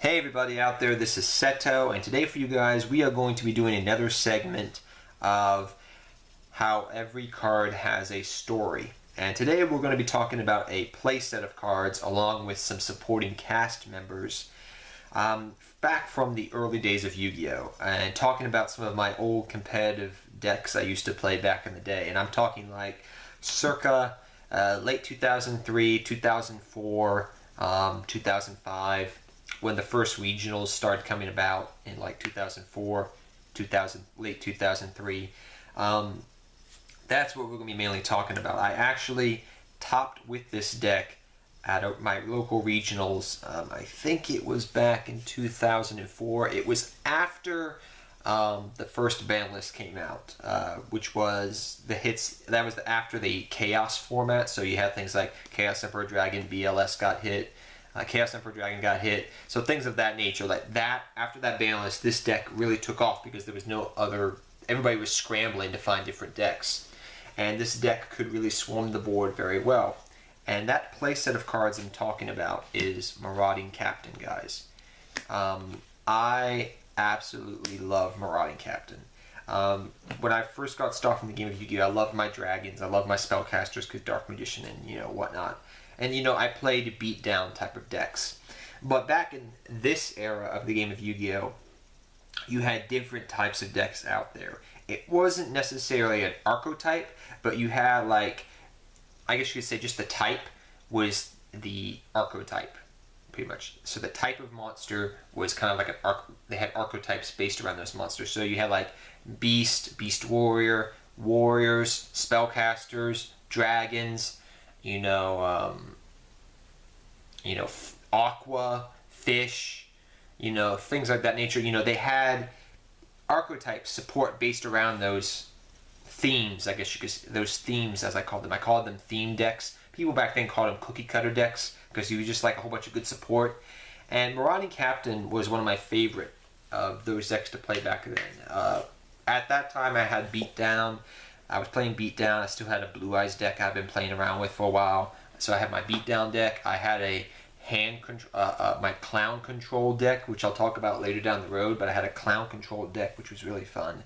Hey everybody out there, this is Seto, and today for you guys we are going to be doing another segment of how every card has a story. And today we're going to be talking about a play set of cards along with some supporting cast members back from the early days of Yu-Gi-Oh! And talking about some of my old competitive decks I used to play back in the day. And I'm talking like circa late 2003, 2004, 2005, when the first regionals started coming about in like 2004, late 2003. That's what we're going to be mainly talking about. I actually topped with this deck at my local regionals. I think it was back in 2004. It was after the first ban list came out, which was the hits. That was after the Chaos format. So you had things like Chaos Emperor Dragon, BLS got hit. Chaos Emperor Dragon got hit, so things of that nature. Like that, after that ban list, this deck really took off because there was no other. Everybody was scrambling to find different decks, and this deck could really swarm the board very well. And that play set of cards I'm talking about is Marauding Captain, guys. I absolutely love Marauding Captain. When I first got started in the game of Yu-Gi-Oh, I loved my dragons, I loved my spellcasters, because Dark Magician and whatnot. And I played beatdown type of decks. But back in this era of the game of Yu-Gi-Oh, you had different types of decks out there. It wasn't necessarily an archetype, but you had, like, I guess you could say just the type was the archetype, pretty much. So the type of monster was kind of like they had archetypes based around those monsters. So you had like Beast, Beast Warrior, Warriors, Spellcasters, Dragons, Aqua, Fish, things like that nature. They had archetype support based around those themes, I guess you could, those themes as I called them. I called them theme decks. People back then called them cookie cutter decks because you just like a whole bunch of good support. And Marauding Captain was one of my favorite of those decks to play back then. At that time I had Beatdown. I was playing Beatdown. I still had a Blue Eyes deck I've been playing around with for a while. So I had my Beatdown deck. I had a my Clown Control deck, which I'll talk about later down the road. But I had a Clown Control deck, which was really fun.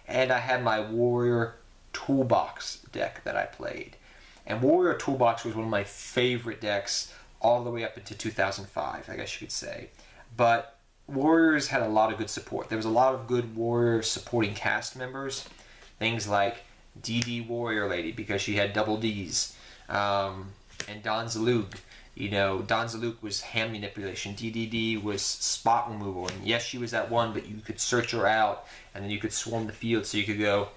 And I had my Warrior Toolbox deck that I played. And Warrior Toolbox was one of my favorite decks all the way up into 2005, I guess you could say. But Warriors had a lot of good support. There was a lot of good Warrior supporting cast members. Things like DD Warrior Lady, because she had double Ds. And Don Zalug. Don Zalug was hand manipulation. DDD was spot removal. And yes, she was at 1, but you could search her out, and then you could swarm the field. So you could go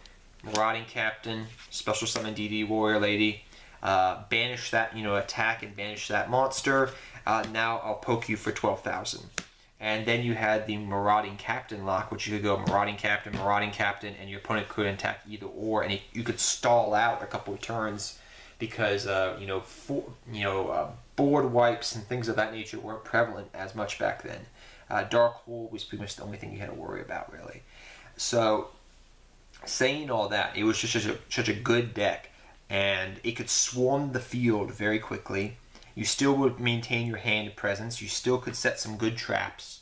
Marauding Captain, Special Summon DD Warrior Lady, banish that, attack and banish that monster. Now I'll poke you for 12,000. And then you had the Marauding Captain lock, which you could go Marauding Captain, and your opponent could attack either or, and you could stall out a couple of turns because board wipes and things of that nature weren't prevalent as much back then. Dark Hole was pretty much the only thing you had to worry about, really. So, saying all that, it was just such a good deck, and it could swarm the field very quickly. You still would maintain your hand presence. You still could set some good traps.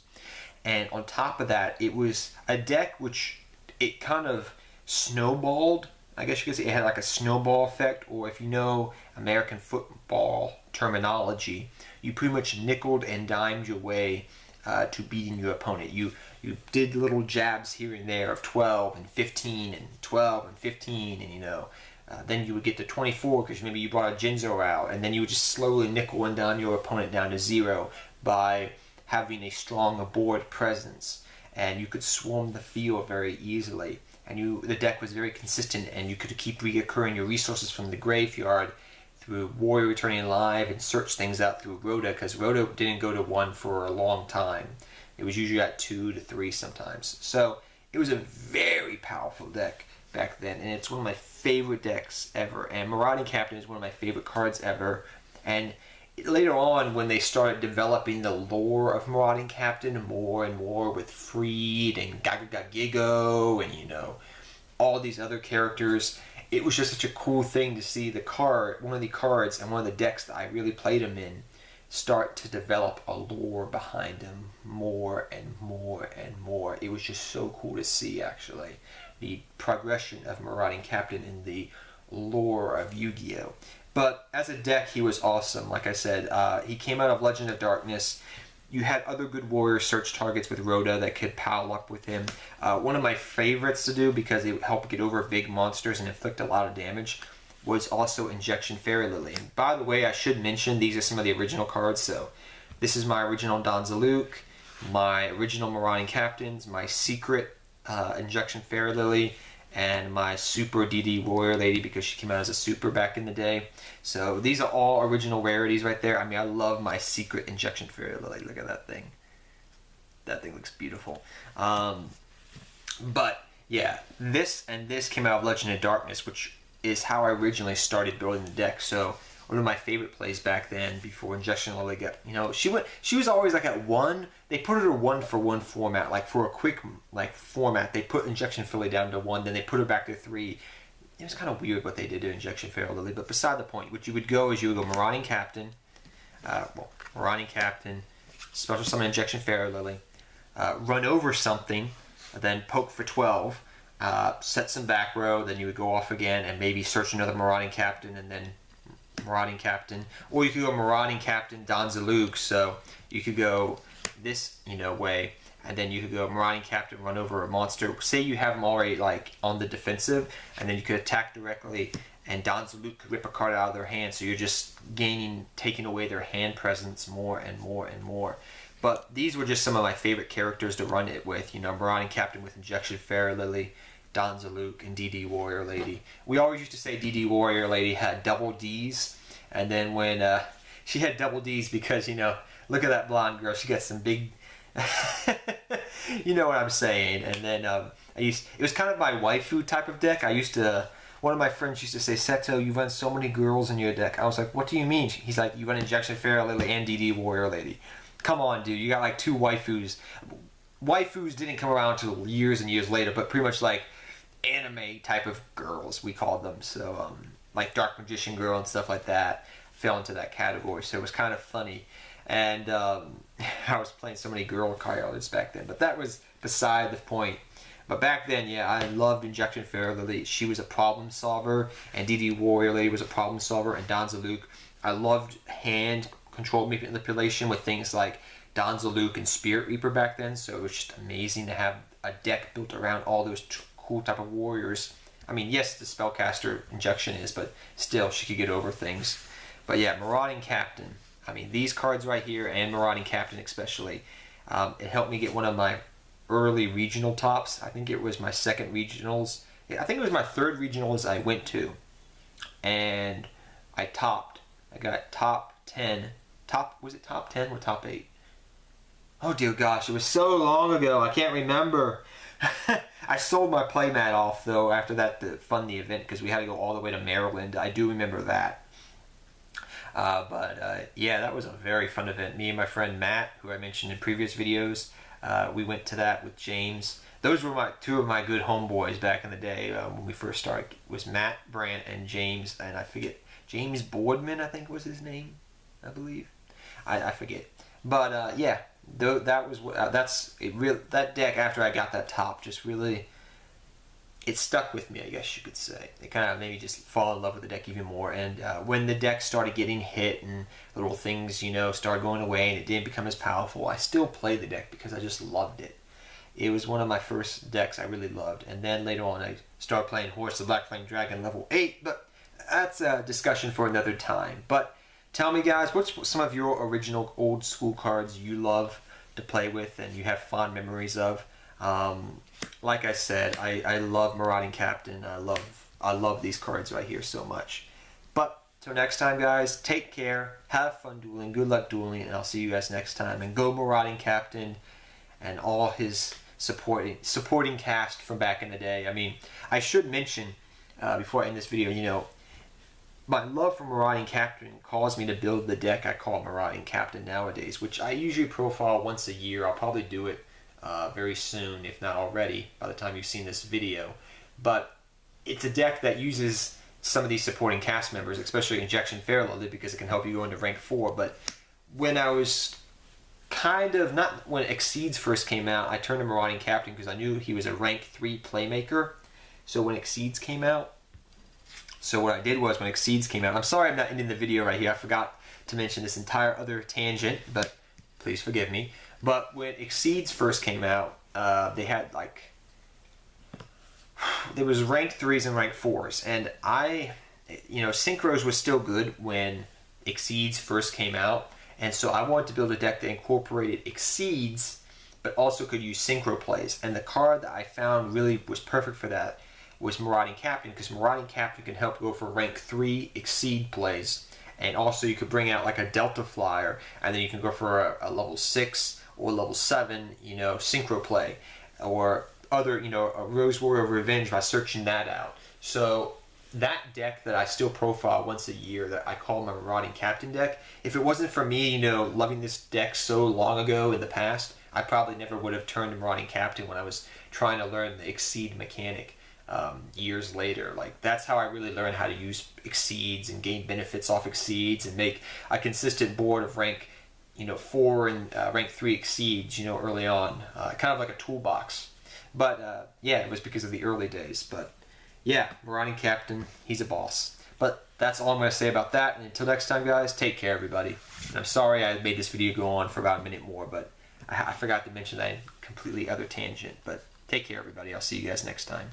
And on top of that, it was a deck which it kind of snowballed. I guess you could say it had like a snowball effect, or if you know American football terminology, you pretty much nickeled and dimed your way to beating your opponent. You did little jabs here and there of 12 and 15 and 12 and 15, and then you would get to 24 because maybe you brought a Jinzo out, and then you would just slowly nickel and down your opponent down to 0 by having a strong board presence, and you could swarm the field very easily. And the deck was very consistent, and you could keep reoccurring your resources from the graveyard through Warrior Returning Live and search things out through Rhoda, because Rhoda didn't go to 1 for a long time. It was usually at 2 to 3 sometimes. So it was a very powerful deck back then, and it's one of my favorite decks ever. And Marauding Captain is one of my favorite cards ever. And later on, when they started developing the lore of Marauding Captain more and more with Freed and Gigo and all these other characters, it was just such a cool thing to see the card, one of the cards and one of the decks that I really played him in, start to develop a lore behind him more and more and more. It was just so cool to see, actually, the progression of Marauding Captain in the lore of Yu-Gi-Oh! But as a deck, he was awesome. Like I said, he came out of Legend of Darkness. You had other good warrior search targets with Rhoda that could pile up with him. One of my favorites to do, because it would help get over big monsters and inflict a lot of damage, was also Injection Fairy Lily. And by the way, I should mention these are some of the original cards. So this is my original Danzaluk, my original Marauding Captains, my secret Injection Fairy Lily, and my super DD Warrior Lady, because she came out as a super back in the day. So these are all original rarities right there. I mean, I love my secret Injection Fairy Lily. Look at that thing. That thing looks beautiful. But yeah, this and this came out of Legend of Darkness, which is how I originally started building the deck. So one of my favorite plays back then, before Injection Lily got, you know, she was always like at 1. They put her 1-for-1 format, like for a quick format. They put Injection Fairy down to 1, then they put her back to 3. It was kind of weird what they did to Injection Fairy Lily, but beside the point. What you would go is you would go Marauding Captain, Marauding Captain, special summon Injection Fairy Lily, run over something, then poke for 12. Set some back row, then you would go off again and maybe search another Marauding Captain, and then Marauding Captain. Or you could go Marauding Captain Danzaluk, so you could go this, you know, way, and then you could go Marauding Captain, run over a monster. Say you have them already like on the defensive, and then you could attack directly, and Danzaluk could rip a card out of their hand, so you're just taking away their hand presence more and more and more. But these were just some of my favorite characters to run it with. You know, Marauding Captain with Injection Fairy Lily, Danzaluk, and DD Warrior Lady. We always used to say DD Warrior Lady had double Ds, and then when she had double Ds because, you know, look at that blonde girl, she got some big, you know what I'm saying. And then it was kind of my waifu type of deck. One of my friends used to say, Seto, you run so many girls in your deck. I was like, what do you mean? He's like, you run Injection Fairy Lily and DD Warrior Lady. Come on, dude, you got like 2 waifus. Waifus didn't come around until years and years later, but pretty much like anime type of girls, we called them. So like Dark Magician Girl and stuff like that fell into that category. So it was kind of funny. And I was playing so many girl cards back then, but that was beside the point. But back then, yeah, I loved Injection Fairy Lily. She was a problem solver, and DD Warrior Lady was a problem solver, and Danzaluk. I loved hand control manipulation with things like Danzaluk and Spirit Reaper back then, so it was just amazing to have a deck built around all those cool type of warriors. I mean, yes, the spellcaster Injection is, but still, she could get over things. But yeah, Marauding Captain. I mean, these cards right here, and Marauding Captain especially, it helped me get one of my early regional tops. I think it was my second regionals. I think it was my third regionals I went to, and I topped. I got top 10. Was it top 10 or top 8? Oh dear gosh, it was so long ago, I can't remember. I sold my playmat off though after that to fund the event, because we had to go all the way to Maryland. I do remember that. Yeah, that was a very fun event. Me and my friend Matt, who I mentioned in previous videos, we went to that with James. Those were 2 of my good homeboys back in the day when we first started. It was Matt Brandt and James, and I forget, James Boardman, I think was his name, I believe. I forget. But yeah, that deck, after I got that top, just really, it stuck with me, I guess you could say. It kind of made me just fall in love with the deck even more. And when the deck started getting hit and little things, you know, started going away and it didn't become as powerful, I still played the deck because I just loved it. It was one of my first decks I really loved. And then later on I started playing Horse the Black Flame Dragon level 8, but that's a discussion for another time. But tell me, guys, what's some of your original old school cards you love to play with and you have fond memories of? Like I said, I love Marauding Captain. I love these cards right here so much. But till next time, guys, take care, have fun dueling, good luck dueling, and I'll see you guys next time. And go Marauding Captain and all his supporting cast from back in the day. I mean, I should mention before I end this video, you know, my love for Marauding Captain caused me to build the deck I call Marauding Captain nowadays, which I usually profile once a year. I'll probably do it very soon, if not already, by the time you've seen this video. But it's a deck that uses some of these supporting cast members, especially Injection Fairy Lily, because it can help you go into rank 4. But when I was kind of, not when Exceeds first came out, I turned to Marauding Captain because I knew he was a rank 3 playmaker. So when Exceeds came out, so what I did was when Exceeds came out, I'm sorry I'm not ending the video right here, I forgot to mention this entire other tangent, but please forgive me. But when Exceeds first came out, they had like, there was rank 3s and rank 4s, and Synchros was still good when Exceeds first came out, and so I wanted to build a deck that incorporated Exceeds, but also could use Synchro plays, and the card that I found really was perfect for that was Marauding Captain, because Marauding Captain can help go for rank 3 Exceed plays, and also you could bring out like a Delta Flyer, and then you can go for a level 6 or level 7, Synchro play, or other, a Rose Warrior Revenge by searching that out. So that deck that I still profile once a year that I call my Marauding Captain deck, if it wasn't for me, loving this deck so long ago in the past, I probably never would have turned to Marauding Captain when I was trying to learn the Exceed mechanic years later. Like, that's how I really learned how to use Exceeds and gain benefits off Exceeds and make a consistent board of rank 4 and rank 3 Exceeds, early on. Kind of like a toolbox. But yeah, it was because of the early days. But yeah, Marauding Captain, he's a boss. But that's all I'm going to say about that. And until next time, guys, take care, everybody. And I'm sorry I made this video go on for about a minute more, but I forgot to mention that completely other tangent. But take care, everybody. I'll see you guys next time.